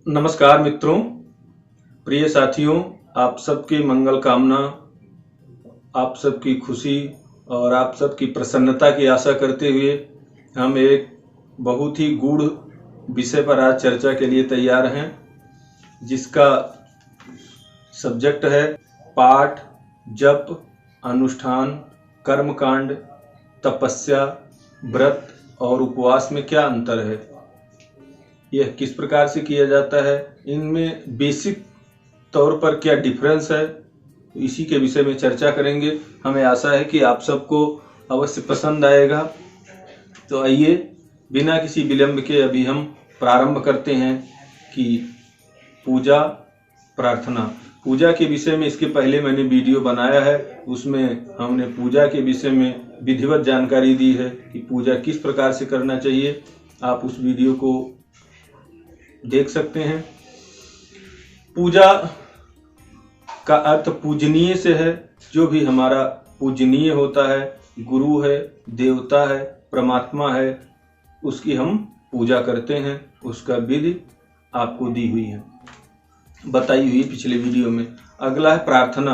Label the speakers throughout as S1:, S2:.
S1: नमस्कार मित्रों, प्रिय साथियों, आप सबकी मंगल कामना, आप सबकी खुशी और आप सबकी प्रसन्नता की आशा करते हुए हम एक बहुत ही गूढ़ विषय पर आज चर्चा के लिए तैयार हैं, जिसका सब्जेक्ट है पाठ, जप, अनुष्ठान, कर्मकांड, तपस्या, व्रत और उपवास में क्या अंतर है, यह किस प्रकार से किया जाता है, इनमें बेसिक तौर पर क्या डिफरेंस है, इसी के विषय में चर्चा करेंगे। हमें आशा है कि आप सबको अवश्य पसंद आएगा। तो आइए बिना किसी विलंब के अभी हम प्रारंभ करते हैं कि पूजा, प्रार्थना। पूजा के विषय में इसके पहले मैंने वीडियो बनाया है, उसमें हमने पूजा के विषय में विधिवत जानकारी दी है कि पूजा किस प्रकार से करना चाहिए। आप उस वीडियो को देख सकते हैं। पूजा का अर्थ पूजनीय से है। जो भी हमारा पूजनीय होता है, गुरु है, देवता है, परमात्मा है, उसकी हम पूजा करते हैं। उसका विधि आपको दी हुई है, बताई हुई पिछले वीडियो में। अगला है प्रार्थना।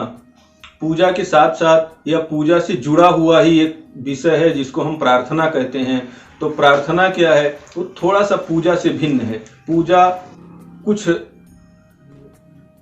S1: पूजा के साथ साथ या पूजा से जुड़ा हुआ ही एक विषय है जिसको हम प्रार्थना कहते हैं। तो प्रार्थना क्या है? वो थोड़ा सा पूजा से भिन्न है। पूजा कुछ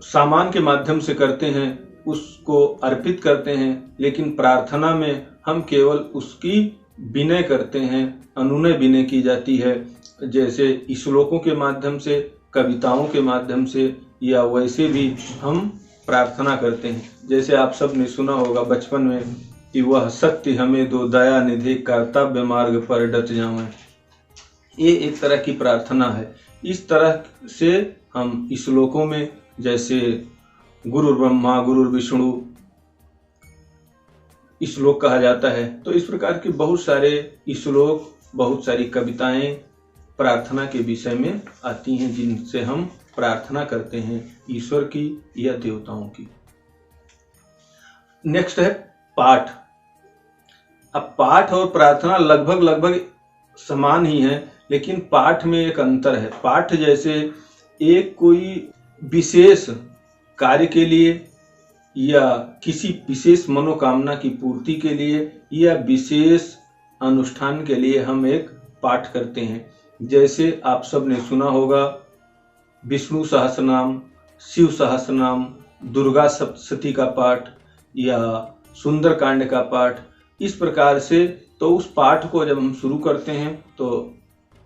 S1: सामान के माध्यम से करते हैं, उसको अर्पित करते हैं, लेकिन प्रार्थना में हम केवल उसकी विनय करते हैं, अनुनय विनय की जाती है। जैसे श्लोकों के माध्यम से, कविताओं के माध्यम से, या वैसे भी हम प्रार्थना करते हैं। जैसे आप सब ने सुना होगा बचपन में कि वह शक्ति हमें दो, दया निधि, कर्तव्य मार्ग पर डट जाऊं। ये एक तरह की प्रार्थना है। इस तरह से हम श्लोकों में, जैसे गुरु ब्रह्मा गुरु विष्णु श्लोक कहा जाता है, तो इस प्रकार के बहुत सारे श्लोक, बहुत सारी कविताएं प्रार्थना के विषय में आती हैं, जिनसे हम प्रार्थना करते हैं ईश्वर की या देवताओं की। नेक्स्ट है पाठ। अब पाठ और प्रार्थना लगभग समान ही है, लेकिन पाठ में एक अंतर है। पाठ जैसे एक कोई विशेष कार्य के लिए या किसी विशेष मनोकामना की पूर्ति के लिए या विशेष अनुष्ठान के लिए हम एक पाठ करते हैं। जैसे आप सब ने सुना होगा विष्णु सहस्रनाम, शिव सहस्रनाम, दुर्गा सप्तशती का पाठ या सुंदरकांड का पाठ। इस प्रकार से तो उस पाठ को जब हम शुरू करते हैं तो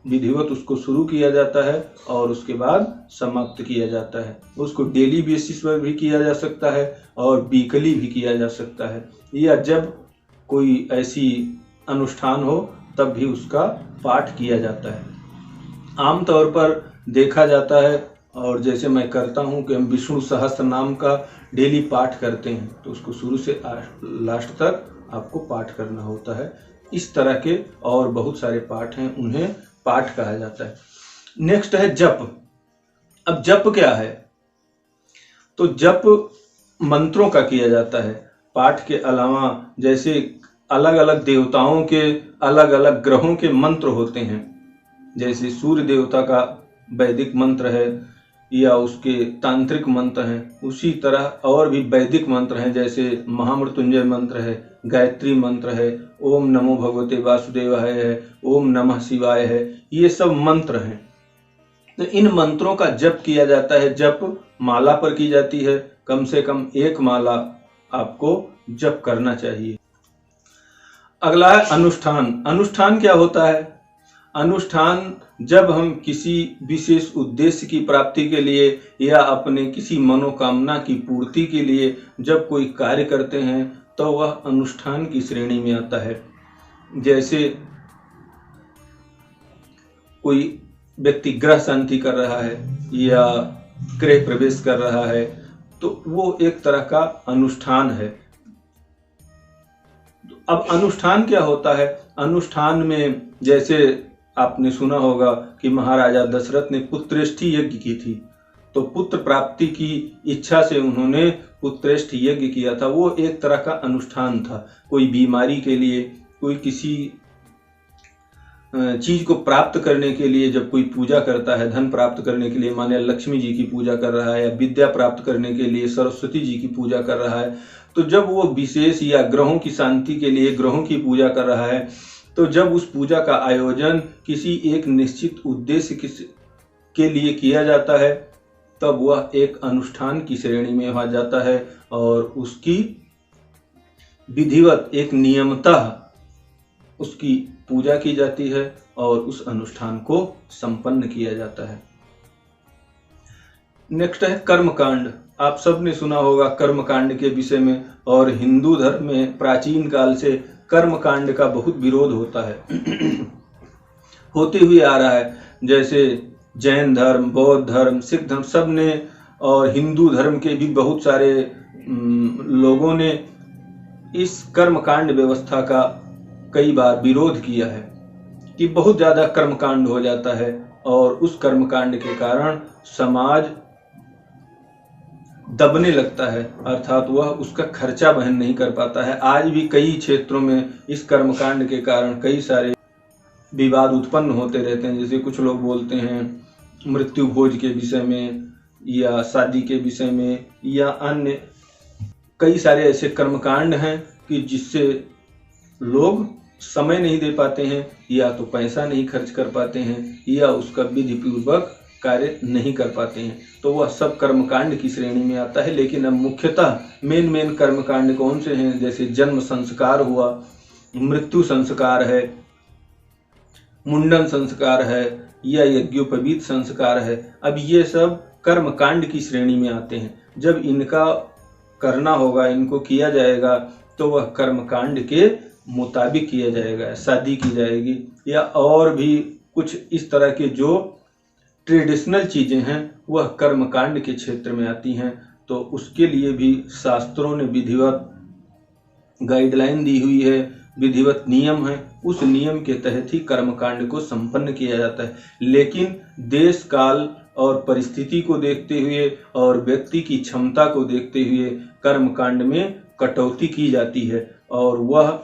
S1: विधिवत उसको शुरू किया जाता है और उसके बाद समाप्त किया जाता है। उसको डेली बेसिस पर भी किया जा सकता है और वीकली भी किया जा सकता है, या जब कोई ऐसी अनुष्ठान हो तब भी उसका पाठ किया जाता है। आमतौर पर देखा जाता है, और जैसे मैं करता हूँ कि हम विष्णु सहस्त्र नाम का डेली पाठ करते हैं, तो उसको शुरू से लास्ट तक आपको पाठ करना होता है। इस तरह के और बहुत सारे पाठ हैं, उन्हें पाठ कहा जाता है। नेक्स्ट है जप। अब जप क्या है? तो जप मंत्रों का किया जाता है। पाठ के अलावा जैसे अलग अलग देवताओं के अलग अलग ग्रहों के मंत्र होते हैं, जैसे सूर्य देवता का वैदिक मंत्र है या उसके तांत्रिक मंत्र हैं, उसी तरह और भी वैदिक मंत्र हैं, जैसे महामृत्युंजय मंत्र है, गायत्री मंत्र है, ओम नमो भगवते वासुदेवाय है, ओम नमः शिवाय है। ये सब मंत्र हैं। तो इन मंत्रों का जप किया जाता है। जप माला पर की जाती है। कम से कम एक माला आपको जप करना चाहिए। अगला है अनुष्ठान। अनुष्ठान क्या होता है? अनुष्ठान जब हम किसी विशेष उद्देश्य की प्राप्ति के लिए या अपने किसी मनोकामना की पूर्ति के लिए जब कोई कार्य करते हैं तो वह अनुष्ठान की श्रेणी में आता है। जैसे कोई व्यक्ति ग्रह शांति कर रहा है या गृह प्रवेश कर रहा है, तो वो एक तरह का अनुष्ठान है। अब अनुष्ठान क्या होता है? अनुष्ठान में जैसे आपने सुना होगा कि महाराजा दशरथ ने पुत्रेष्ठी यज्ञ की थी, तो पुत्र प्राप्ति की इच्छा से उन्होंने पुत्रेष्ठ यज्ञ किया था। वो एक तरह का अनुष्ठान था। कोई बीमारी के लिए, कोई किसी चीज को प्राप्त करने के लिए जब कोई पूजा करता है, धन प्राप्त करने के लिए माने लक्ष्मी जी की पूजा कर रहा है या विद्या प्राप्त करने के लिए सरस्वती जी की पूजा कर रहा है, तो जब वो विशेष या ग्रहों की शांति के लिए ग्रहों की पूजा कर रहा है, तो जब उस पूजा का आयोजन किसी एक निश्चित उद्देश्य के लिए किया जाता है, तब वह एक अनुष्ठान की श्रेणी में आ जाता है और उसकी विधिवत एक नियमतः उसकी पूजा की जाती है और उस अनुष्ठान को संपन्न किया जाता है। नेक्स्ट है कर्मकांड। आप सब ने सुना होगा कर्मकांड के विषय में, और हिंदू धर्म में प्राचीन काल से कर्मकांड का बहुत विरोध होता है होते हुए आ रहा है। जैसे जैन धर्म, बौद्ध धर्म, सिख धर्म, सब ने, और हिंदू धर्म के भी बहुत सारे लोगों ने इस कर्मकांड व्यवस्था का कई बार विरोध किया है कि बहुत ज्यादा कर्मकांड हो जाता है और उस कर्मकांड के कारण समाज दबने लगता है, अर्थात वह उसका खर्चा वहन नहीं कर पाता है। आज भी कई क्षेत्रों में इस कर्मकांड के कारण कई सारे विवाद उत्पन्न होते रहते हैं। जैसे कुछ लोग बोलते हैं मृत्यु भोज के विषय में या शादी के विषय में, या अन्य कई सारे ऐसे कर्मकांड हैं कि जिससे लोग समय नहीं दे पाते हैं, या तो पैसा नहीं खर्च कर पाते हैं, या उसका विधि पूर्वक कार्य नहीं कर पाते हैं, तो वह सब कर्मकांड की श्रेणी में आता है। लेकिन अब मुख्यतः मेन कर्मकांड कौन से हैं? जैसे जन्म संस्कार हुआ, मृत्यु संस्कार है, मुंडन संस्कार है, या यज्ञोपवीत संस्कार है। अब ये सब कर्मकांड की श्रेणी में आते हैं। जब इनका करना होगा, इनको किया जाएगा, तो वह कर्मकांड के मुताबिक किया जाएगा। शादी की जाएगी या और भी कुछ इस तरह के जो ट्रेडिशनल चीजें हैं वह कर्मकांड के क्षेत्र में आती हैं। तो उसके लिए भी शास्त्रों ने विधिवत गाइडलाइन दी हुई है, विधिवत नियम है। उस नियम के तहत ही कर्मकांड को संपन्न किया जाता है। लेकिन देश काल और परिस्थिति को देखते हुए और व्यक्ति की क्षमता को देखते हुए कर्मकांड में कटौती की जाती है, और वह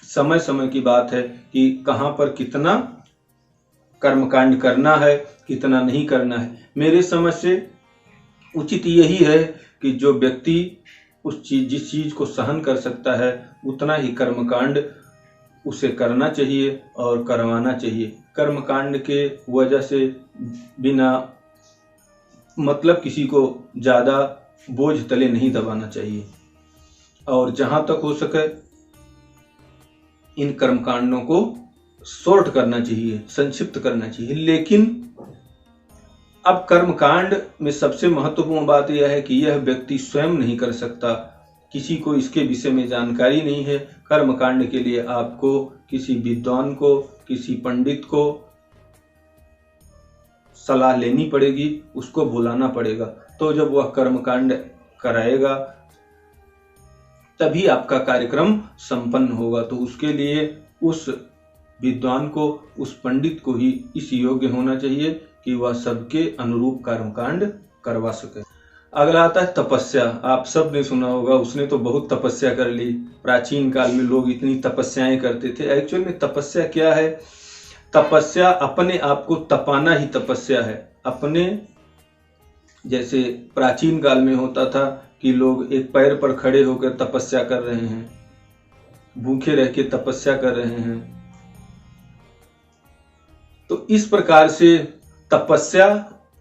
S1: समय समय की बात है कि कहाँ पर कितना कर्मकांड करना है, कितना नहीं करना है। मेरे समझ से उचित यही है कि जो व्यक्ति जिस चीज को सहन कर सकता है उतना ही कर्मकांड उसे करना चाहिए और करवाना चाहिए। कर्मकांड के वजह से बिना मतलब किसी को ज्यादा बोझ तले नहीं दबाना चाहिए, और जहां तक हो सके इन कर्मकांडों को शॉर्ट करना चाहिए, संक्षिप्त करना चाहिए। लेकिन अब कर्मकांड में सबसे महत्वपूर्ण बात यह है कि यह व्यक्ति स्वयं नहीं कर सकता, किसी को इसके विषय में जानकारी नहीं है। कर्मकांड के लिए आपको किसी विद्वान को, किसी पंडित को सलाह लेनी पड़ेगी, उसको बुलाना पड़ेगा। तो जब वह कर्मकांड कराएगा तभी आपका कार्यक्रम संपन्न होगा। तो उसके लिए उस विद्वान को, उस पंडित को ही इस योग्य होना चाहिए कि वह सबके अनुरूप कर्मकांड करवा सके। अगला आता है तपस्या। आप सब ने सुना होगा, उसने तो बहुत तपस्या कर ली। प्राचीन काल में लोग इतनी तपस्याएं करते थे। एक्चुअल में तपस्या क्या है? तपस्या अपने आप को तपाना ही तपस्या है। अपने जैसे प्राचीन काल में होता था कि लोग एक पैर पर खड़े होकर तपस्या कर रहे हैं, भूखे रह के तपस्या कर रहे हैं। तो इस प्रकार से तपस्या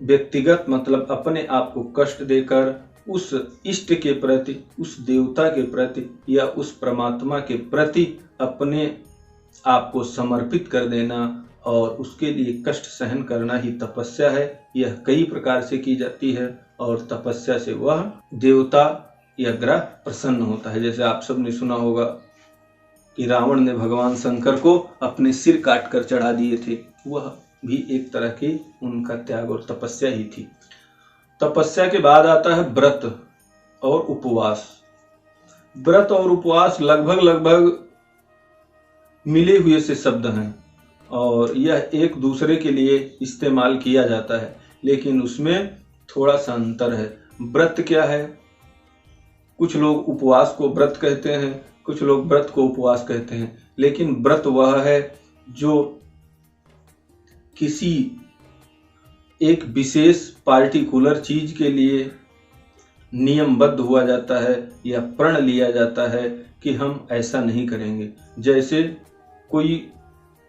S1: व्यक्तिगत मतलब अपने आप को कष्ट देकर उस इष्ट के प्रति, उस देवता के प्रति या उस परमात्मा के प्रति अपने आप को समर्पित कर देना और उसके लिए कष्ट सहन करना ही तपस्या है। यह कई प्रकार से की जाती है और तपस्या से वह देवता या ग्रह प्रसन्न होता है। जैसे आप सब ने सुना होगा कि रावण ने भगवान शंकर को अपने सिर काट कर चढ़ा दिए थे, वह भी एक तरह की उनका त्याग और तपस्या ही थी। तपस्या के बाद आता है व्रत और उपवास। व्रत और उपवास लगभग मिले हुए से शब्द हैं और यह एक दूसरे के लिए इस्तेमाल किया जाता है, लेकिन उसमें थोड़ा सा अंतर है। व्रत क्या है? कुछ लोग उपवास को व्रत कहते हैं, कुछ लोग व्रत को उपवास कहते हैं, लेकिन व्रत वह है जो किसी एक विशेष पार्टिकुलर चीज के लिए नियमबद्ध हुआ जाता है या प्रण लिया जाता है कि हम ऐसा नहीं करेंगे। जैसे कोई,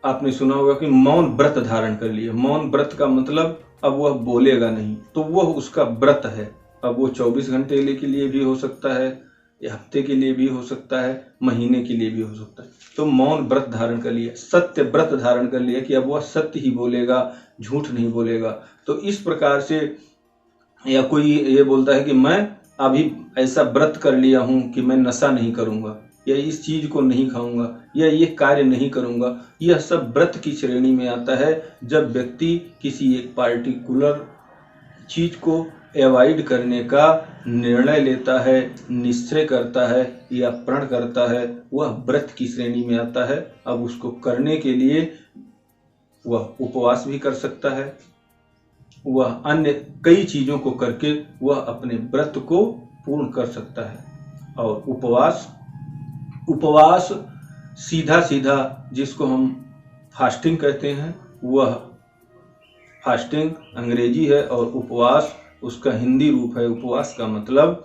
S1: आपने सुना होगा कि मौन व्रत धारण कर लिया। मौन व्रत का मतलब अब वह बोलेगा नहीं, तो वह उसका व्रत है। अब वो 24 घंटे के लिए भी हो सकता है, या हफ्ते के लिए भी हो सकता है, महीने के लिए भी हो सकता है। तो मौन व्रत धारण कर लिया, सत्य व्रत धारण कर लिया कि अब वह सत्य ही बोलेगा, झूठ नहीं बोलेगा। तो इस प्रकार से, या कोई ये बोलता है कि मैं अभी ऐसा व्रत कर लिया हूं कि मैं नशा नहीं करूंगा, या इस चीज को नहीं खाऊंगा, या ये कार्य नहीं करूंगा। यह सब व्रत की श्रेणी में आता है, जब व्यक्ति किसी एक पार्टिकुलर चीज को अवॉइड करने का निर्णय लेता है, निश्चय करता है या प्रण करता है, वह व्रत की श्रेणी में आता है। अब उसको करने के लिए वह उपवास भी कर सकता है, वह अन्य कई चीजों को करके वह अपने व्रत को पूर्ण कर सकता है। और उपवास सीधा सीधा जिसको हम फास्टिंग कहते हैं, वह फास्टिंग अंग्रेजी है और उपवास उसका हिंदी रूप है। उपवास का मतलब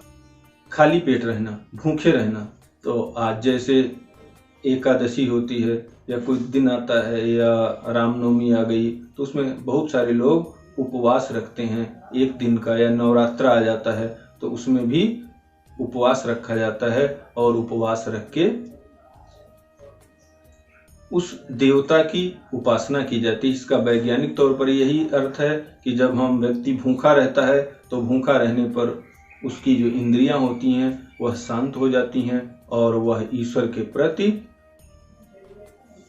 S1: खाली पेट रहना, भूखे रहना। तो आज जैसे एकादशी होती है, या कोई दिन आता है, या रामनवमी आ गई, तो उसमें बहुत सारे लोग उपवास रखते हैं एक दिन का, या नवरात्र आ जाता है तो उसमें भी उपवास रखा जाता है। और उपवास रख के उस देवता की उपासना की जाती है। इसका वैज्ञानिक तौर पर यही अर्थ है कि जब हम व्यक्ति भूखा रहता है तो भूखा रहने पर उसकी जो इंद्रियां होती हैं वह शांत हो जाती हैं और वह ईश्वर के प्रति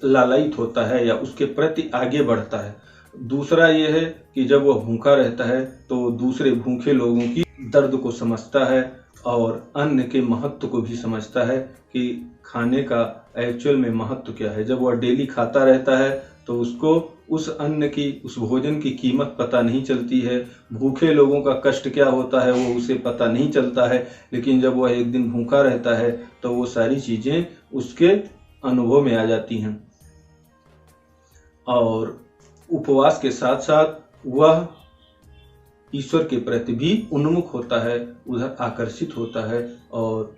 S1: लालायित होता है या उसके प्रति आगे बढ़ता है। दूसरा यह है कि जब वह भूखा रहता है तो दूसरे भूखे लोगों की दर्द को समझता है और अन्न के महत्व को भी समझता है कि खाने का एक्चुअल में महत्व क्या है। जब वह डेली खाता रहता है तो उसको उस अन्न की, उस भोजन की कीमत पता नहीं चलती है। भूखे लोगों का कष्ट क्या होता है वो उसे पता नहीं चलता है, लेकिन जब वह एक दिन भूखा रहता है तो वो सारी चीजें उसके अनुभव में आ जाती हैं। और उपवास के साथ साथ वह ईश्वर के प्रति भी उन्मुख होता है, उधर आकर्षित होता है और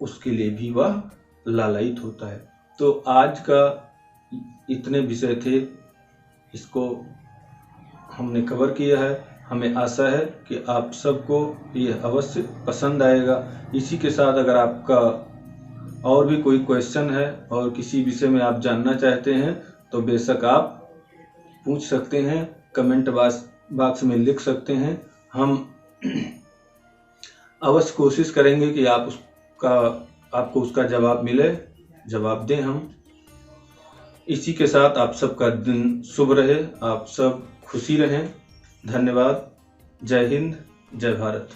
S1: उसके लिए भी वह लालायित होता है। तो आज का इतने विषय थे, इसको हमने कवर किया है। हमें आशा है कि आप सबको ये अवश्य पसंद आएगा। इसी के साथ अगर आपका और भी कोई क्वेश्चन है और किसी विषय में आप जानना चाहते हैं तो बेशक आप पूछ सकते हैं, कमेंट बॉक्स में लिख सकते हैं। हम अवश्य कोशिश करेंगे कि आपको उसका जवाब मिले, जवाब दें हम। इसी के साथ आप सबका दिन शुभ रहे, आप सब खुशी रहें। धन्यवाद। जय हिंद, जय भारत।